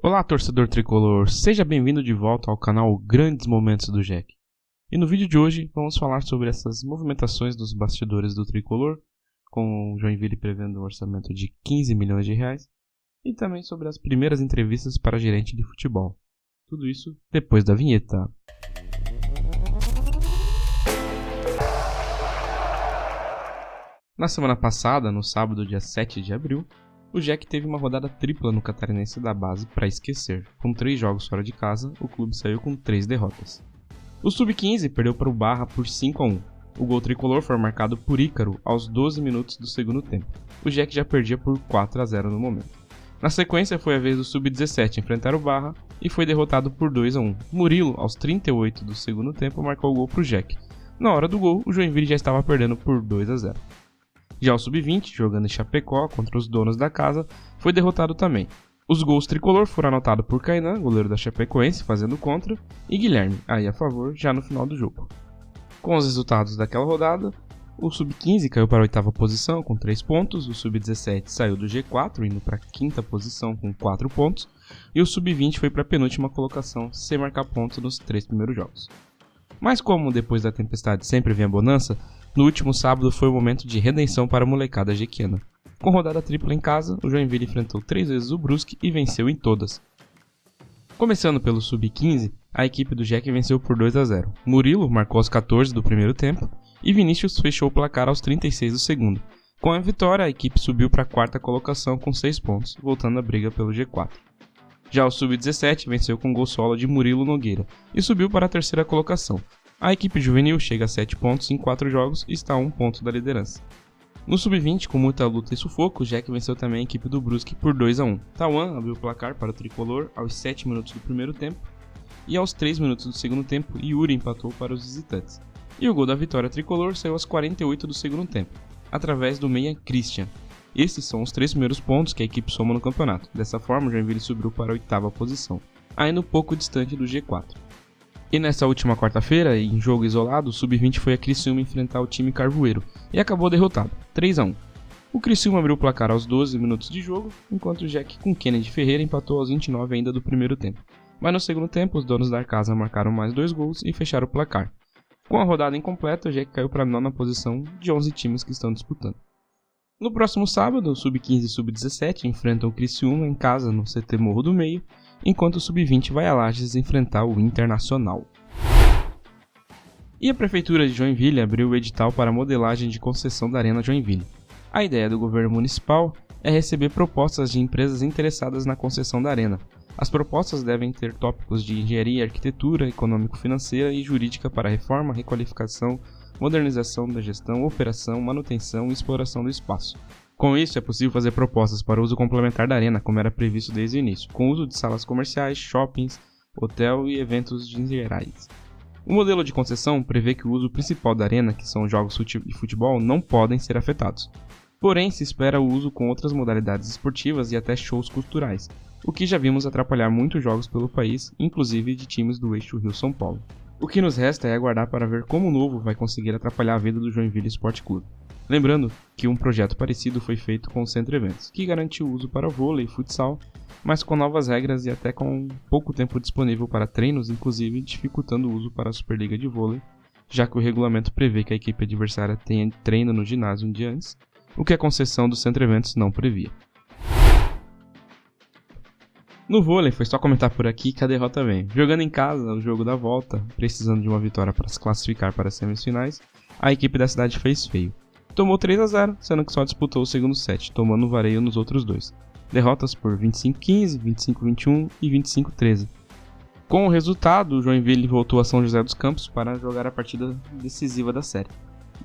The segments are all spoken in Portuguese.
Olá, torcedor tricolor, seja bem-vindo de volta ao canal Grandes Momentos do Jack. E no vídeo de hoje vamos falar sobre essas movimentações dos bastidores do tricolor, com o Joinville prevendo um orçamento de 15 milhões de reais, e também sobre as primeiras entrevistas para gerente de futebol. Tudo isso depois da vinheta. Na semana passada, no sábado, dia 7 de abril, o Jack teve uma rodada tripla no Catarinense da base para esquecer. Com 3 jogos fora de casa, o clube saiu com 3 derrotas. O Sub-15 perdeu para o Barra por 5-1. O gol tricolor foi marcado por Ícaro aos 12 minutos do segundo tempo. O Jack já perdia por 4-0 no momento. Na sequência, foi a vez do Sub-17 enfrentar o Barra e foi derrotado por 2-1. Murilo, aos 38 do segundo tempo, marcou o gol para o Jack. Na hora do gol, o Joinville já estava perdendo por 2-0. Já o Sub-20, jogando em Chapecó contra os donos da casa, foi derrotado também. Os gols tricolor foram anotados por Kainan, goleiro da Chapecoense, fazendo contra, e Guilherme, aí a favor, já no final do jogo. Com os resultados daquela rodada, o Sub-15 caiu para a 8ª posição com 3 pontos, o Sub-17 saiu do G4, indo para a 5ª posição com 4 pontos, e o Sub-20 foi para a penúltima colocação, sem marcar pontos nos 3 primeiros jogos. Mas como depois da tempestade sempre vem a bonança, no último sábado foi o momento de redenção para a molecada jequiana. Com rodada tripla em casa, o Joinville enfrentou 3 vezes o Brusque e venceu em todas. Começando pelo Sub-15, a equipe do Jack venceu por 2-0. Murilo marcou aos 14 do primeiro tempo e Vinícius fechou o placar aos 36 do segundo. Com a vitória, a equipe subiu para a 4ª colocação com 6 pontos, voltando à briga pelo G4. Já o Sub-17 venceu com gol solo de Murilo Nogueira e subiu para a 3ª colocação. A equipe juvenil chega a 7 pontos em 4 jogos e está a 1 ponto da liderança. No Sub-20, com muita luta e sufoco, o Jack venceu também a equipe do Brusque por 2-1. Tauan abriu o placar para o tricolor aos 7 minutos do primeiro tempo e aos 3 minutos do segundo tempo, Yuri empatou para os visitantes. E o gol da vitória tricolor saiu aos 48 do segundo tempo, através do meia Christian. Esses são os 3 primeiros pontos que a equipe soma no campeonato. Dessa forma, o Joinville subiu para a 8ª posição, ainda um pouco distante do G4. E nessa última quarta-feira, em jogo isolado, o Sub-20 foi a Criciúma enfrentar o time Carvoeiro e acabou derrotado, 3-1. O Criciúma abriu o placar aos 12 minutos de jogo, enquanto o Jack com Kennedy Ferreira empatou aos 29 ainda do primeiro tempo. Mas no segundo tempo, os donos da casa marcaram mais 2 gols e fecharam o placar. Com a rodada incompleta, o Jack caiu para a 9ª posição de 11 times que estão disputando. No próximo sábado, o Sub-15 e o Sub-17 enfrentam o Criciúma em casa no CT Morro do Meio, enquanto o Sub-20 vai a Lages enfrentar o Internacional. E a Prefeitura de Joinville abriu o edital para a modelagem de concessão da Arena Joinville. A ideia do governo municipal é receber propostas de empresas interessadas na concessão da arena. As propostas devem ter tópicos de engenharia, arquitetura, econômico-financeira e jurídica para reforma, requalificação, modernização da gestão, operação, manutenção e exploração do espaço. Com isso, é possível fazer propostas para o uso complementar da arena, como era previsto desde o início, com uso de salas comerciais, shoppings, hotel e eventos gerais. O modelo de concessão prevê que o uso principal da arena, que são jogos de futebol, não podem ser afetados. Porém, se espera o uso com outras modalidades esportivas e até shows culturais, o que já vimos atrapalhar muitos jogos pelo país, inclusive de times do eixo Rio-São Paulo. O que nos resta é aguardar para ver como o novo vai conseguir atrapalhar a vida do Joinville Esporte Clube. Lembrando que um projeto parecido foi feito com o Centro Eventos, que garantiu uso para vôlei e futsal, mas com novas regras e até com pouco tempo disponível para treinos, inclusive dificultando o uso para a Superliga de Vôlei, já que o regulamento prevê que a equipe adversária tenha treino no ginásio um dia antes, o que a concessão do Centro Eventos não previa. No vôlei, foi só comentar por aqui que a derrota vem. Jogando em casa, o jogo da volta, precisando de uma vitória para se classificar para as semifinais, a equipe da cidade fez feio. Tomou 3-0, sendo que só disputou o segundo set, tomando vareio nos outros 2. Derrotas por 25-15, 25-21 e 25-13. Com o resultado, o Joinville voltou a São José dos Campos para jogar a partida decisiva da série.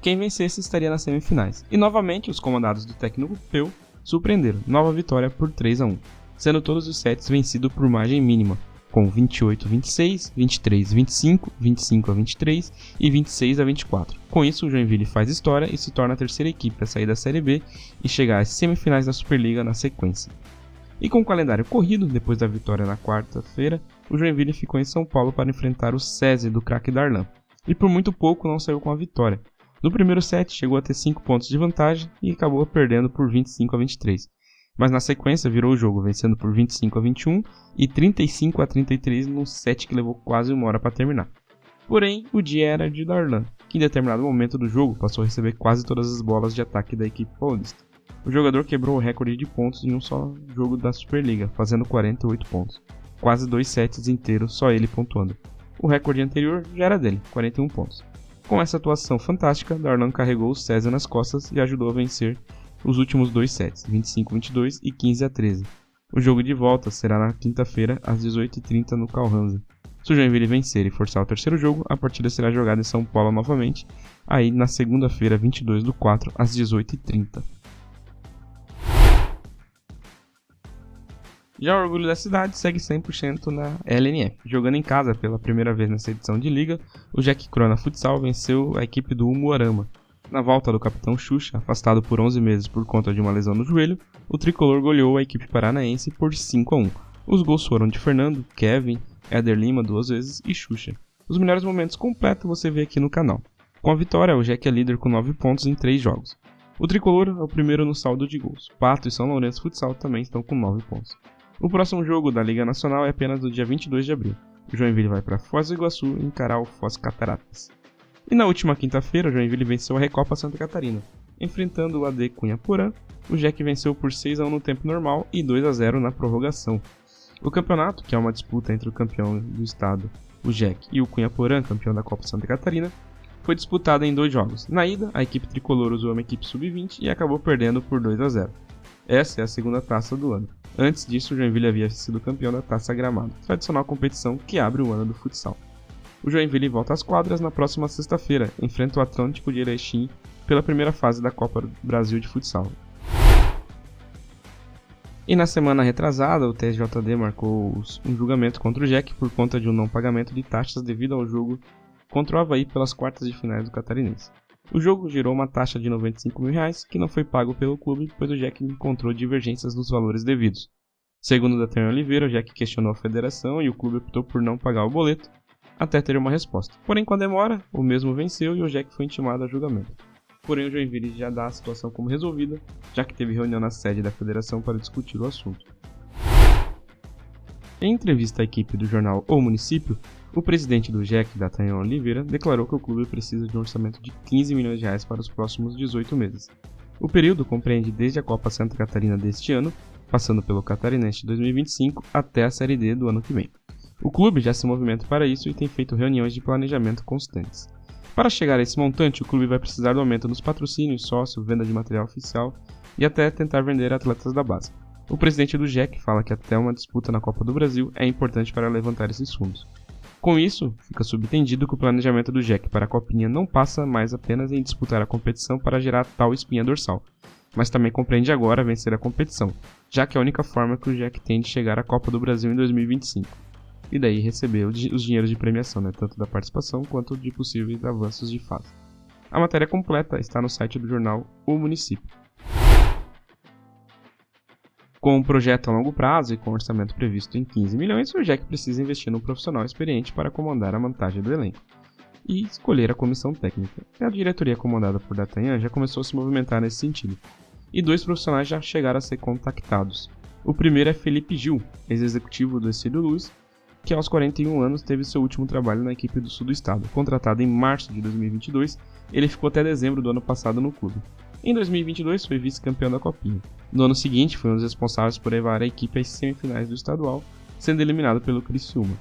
Quem vencesse estaria nas semifinais. E novamente, os comandados do técnico Peu surpreenderam, nova vitória por 3-1, sendo todos os sets vencidos por margem mínima, com 28-26, 23-25, 25-23 e 26-24. Com isso, o Joinville faz história e se torna a terceira equipe a sair da Série B e chegar às semifinais da Superliga na sequência. E com o calendário corrido, depois da vitória na quarta-feira, o Joinville ficou em São Paulo para enfrentar o SESI do craque Darlan, e por muito pouco não saiu com a vitória. No primeiro set, chegou a ter 5 pontos de vantagem e acabou perdendo por 25-23. mas na sequência virou o jogo, vencendo por 25-21 e 35-33 num set que levou quase 1 hora para terminar. Porém, o dia era de Darlan, que em determinado momento do jogo passou a receber quase todas as bolas de ataque da equipe paulista. O jogador quebrou o recorde de pontos em um só jogo da Superliga, fazendo 48 pontos. Quase 2 sets inteiros só ele pontuando. O recorde anterior já era dele, 41 pontos. Com essa atuação fantástica, Darlan carregou o César nas costas e ajudou a vencer os últimos 2 sets, 25-22 e 15-13. O jogo de volta será na quinta-feira, às 18h30 no Calhansa. Se o Joinville vencer e forçar o terceiro jogo, a partida será jogada em São Paulo novamente, aí na segunda-feira, 22/4, às 18h30. Já o Orgulho da Cidade segue 100% na LNF. Jogando em casa pela primeira vez nessa edição de liga, o Jack Crona Futsal venceu a equipe do Umuarama. Na volta do capitão Xuxa, afastado por 11 meses por conta de uma lesão no joelho, o tricolor goleou a equipe paranaense por 5-1. Os gols foram de Fernando, Kevin, Éder Lima 2 vezes e Xuxa. Os melhores momentos completos você vê aqui no canal. Com a vitória, o Jack é líder com 9 pontos em 3 jogos. O tricolor é o primeiro no saldo de gols. Pato e São Lourenço Futsal também estão com 9 pontos. O próximo jogo da Liga Nacional é apenas no dia 22 de abril. O Joinville vai para Foz do Iguaçu encarar o Foz Cataratas. E na última quinta-feira, o Joinville venceu a Recopa Santa Catarina. Enfrentando o AD Cunha Porã, o Jack venceu por 6-1 no tempo normal e 2-0 na prorrogação. O campeonato, que é uma disputa entre o campeão do estado, o Jack, e o Cunha Porã, campeão da Copa Santa Catarina, foi disputado em 2 jogos. Na ida, a equipe tricolor usou uma equipe sub-20 e acabou perdendo por 2-0. Essa é a segunda taça do ano. Antes disso, o Joinville havia sido campeão da Taça Gramado, tradicional competição que abre o ano do futsal. O Joinville volta às quadras na próxima sexta-feira, enfrenta o Atlântico de Erechim pela primeira fase da Copa do Brasil de Futsal. E na semana retrasada, o TSJD marcou um julgamento contra o Jack por conta de um não pagamento de taxas devido ao jogo contra o Avaí pelas quartas de finais do Catarinense. O jogo gerou uma taxa de R$ 95 mil, que não foi pago pelo clube, pois o Jack encontrou divergências nos valores devidos. Segundo Datan Oliveira, o Jack questionou a federação e o clube optou por não pagar o boleto, até ter uma resposta. Porém, com a demora, o mesmo venceu e o Jack foi intimado a julgamento. Porém, o Joinville já dá a situação como resolvida, já que teve reunião na sede da federação para discutir o assunto. Em entrevista à equipe do jornal O Município, o presidente do Jack, Datan Oliveira, declarou que o clube precisa de um orçamento de R$ 15 milhões para os próximos 18 meses. O período compreende desde a Copa Santa Catarina deste ano, passando pelo Catarinense de 2025 até a Série D do ano que vem. O clube já se movimenta para isso e tem feito reuniões de planejamento constantes. Para chegar a esse montante, o clube vai precisar do aumento nos patrocínios, sócio, venda de material oficial e até tentar vender atletas da base. O presidente do Jack fala que até uma disputa na Copa do Brasil é importante para levantar esses fundos. Com isso, fica subentendido que o planejamento do Jack para a Copinha não passa mais apenas em disputar a competição para gerar tal espinha dorsal, mas também compreende agora vencer a competição, já que é a única forma que o Jack tem de chegar à Copa do Brasil em 2025, e daí receber os dinheiros de premiação, tanto da participação quanto de possíveis avanços de fase. A matéria completa está no site do jornal O Município. Com um projeto a longo prazo e com um orçamento previsto em 15 milhões, o Jack precisa investir num profissional experiente para comandar a montagem do elenco e escolher a comissão técnica. A diretoria comandada por D'Artagnan já começou a se movimentar nesse sentido, e 2 profissionais já chegaram a ser contactados. O primeiro é Felipe Gil, ex-executivo do Ercílio Luz, que aos 41 anos teve seu último trabalho na equipe do sul do estado. Contratado em março de 2022, ele ficou até dezembro do ano passado no clube. Em 2022 foi vice-campeão da Copinha. No ano seguinte foi um dos responsáveis por levar a equipe às semifinais do estadual, sendo eliminado pelo Criciúma.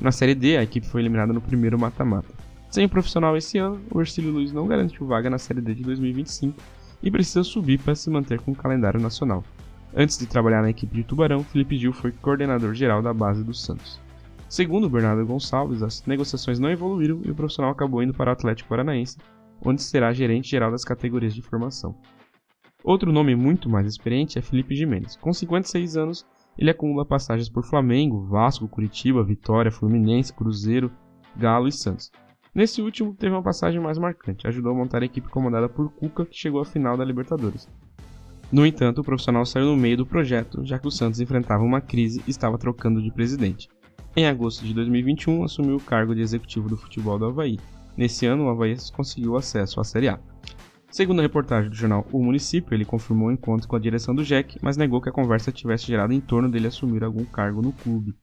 Na Série D, a equipe foi eliminada no primeiro mata-mata. Sem o profissional esse ano, o Ercílio Luz não garantiu vaga na Série D de 2025 e precisa subir para se manter com o calendário nacional. Antes de trabalhar na equipe de Tubarão, Felipe Gil foi coordenador geral da base do Santos. Segundo Bernardo Gonçalves, as negociações não evoluíram e o profissional acabou indo para o Atlético Paranaense, onde será gerente geral das categorias de formação. Outro nome muito mais experiente é Felipe Gimenez. Com 56 anos, ele acumula passagens por Flamengo, Vasco, Curitiba, Vitória, Fluminense, Cruzeiro, Galo e Santos. Nesse último, teve uma passagem mais marcante, ajudou a montar a equipe comandada por Cuca, que chegou à final da Libertadores. No entanto, o profissional saiu no meio do projeto, já que o Santos enfrentava uma crise e estava trocando de presidente. Em agosto de 2021, assumiu o cargo de executivo do futebol do Avaí. Nesse ano, o Avaí conseguiu acesso à Série A. Segundo a reportagem do jornal O Município, ele confirmou o encontro com a direção do Jack, mas negou que a conversa tivesse gerado em torno dele assumir algum cargo no clube.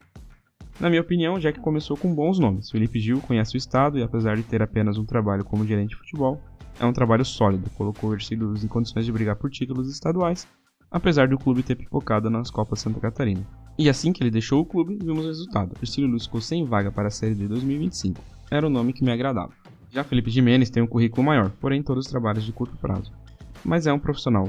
Na minha opinião, o Jack começou com bons nomes. Felipe Gil conhece o estado e, apesar de ter apenas um trabalho como gerente de futebol, é um trabalho sólido, colocou o Ercílio em condições de brigar por títulos estaduais, apesar do clube ter pipocado nas Copas Santa Catarina. E assim que ele deixou o clube, vimos o resultado. Ercílio Luz ficou sem vaga para a Série D 2025. Era o nome que me agradava. Já Felipe Jimenez tem um currículo maior, porém todos os trabalhos de curto prazo. Mas é um profissional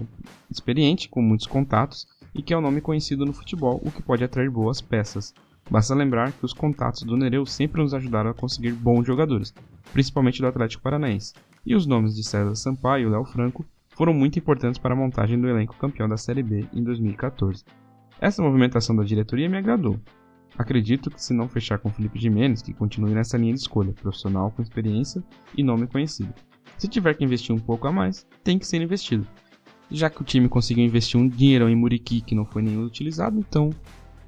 experiente, com muitos contatos, e que é um nome conhecido no futebol, o que pode atrair boas peças. Basta lembrar que os contatos do Nereu sempre nos ajudaram a conseguir bons jogadores, principalmente do Atlético Paranaense. E os nomes de César Sampaio e Léo Franco foram muito importantes para a montagem do elenco campeão da Série B em 2014. Essa movimentação da diretoria me agradou. Acredito que se não fechar com Felipe Jimenez, que continue nessa linha de escolha, profissional com experiência e nome conhecido. Se tiver que investir um pouco a mais, tem que ser investido. Já que o time conseguiu investir um dinheirão em Muriqui que não foi nenhum utilizado, então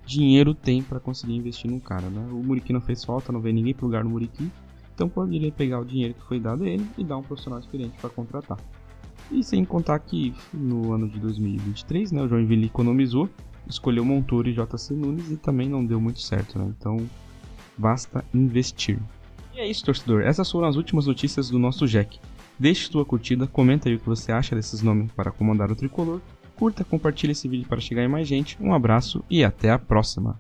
dinheiro tem para conseguir investir num cara, né? O Muriqui não fez falta, não veio ninguém pro lugar no Muriqui, então poderia pegar o dinheiro que foi dado a ele e dar um profissional experiente para contratar. E sem contar que no ano de 2023, né, o Joinville economizou, escolheu Montoro e JC Nunes e também não deu muito certo, né? Então basta investir. E é isso, torcedor. Essas foram as últimas notícias do nosso Jack. Deixe sua curtida, comenta aí o que você acha desses nomes para comandar o tricolor. Curta, compartilhe esse vídeo para chegar em mais gente. Um abraço e até a próxima.